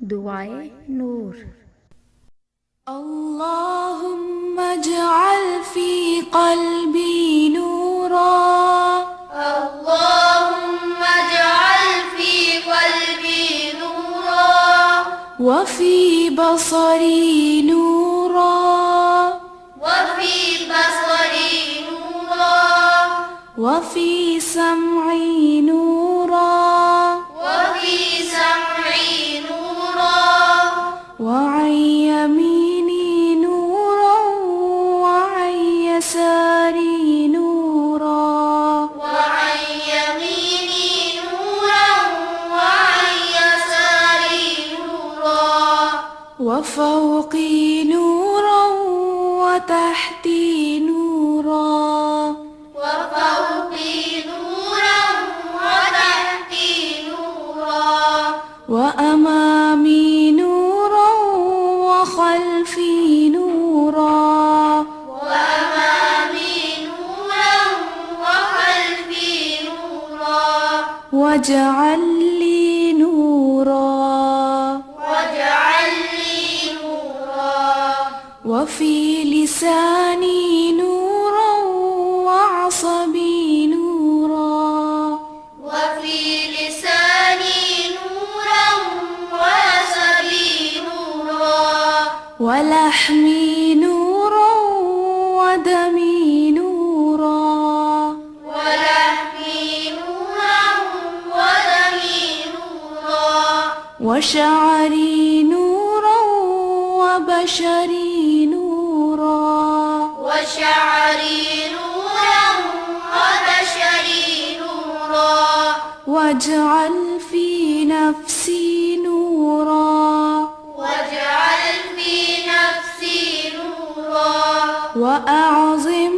दुआए नूर। اللهم اجعل في قلبي نورا، اللهم اجعل في قلبي نورا، وفي بصري نورا، وفي بصري نورا، وفي سمعي نورا، وفي سمعي نورا، وعن يميني نورا، وعن يساري نورا، وعن يميني نورا، وعن يساري نورا، وفوقي نورا، وتحتي نورا، وفوقي نورا، وتحتي نورا، وأمامي نورا، وخلفي نورا، وأمامي نورا، وخلفي نورا، واجعل لي نورا، واجعل لي نورا، وفي لساني نورا، وعصبي نورا، وفي لساني نورا، وعصبي نورا، ولحمي نورا، ودمي نورا، ولحمي نورا، ودمي نورا، وشعري نورا، وبشري نورا، وشعري نورا، وبشري نورا، واجعل في نفسي نورا، واجعل في نفسي نورا، وأعظم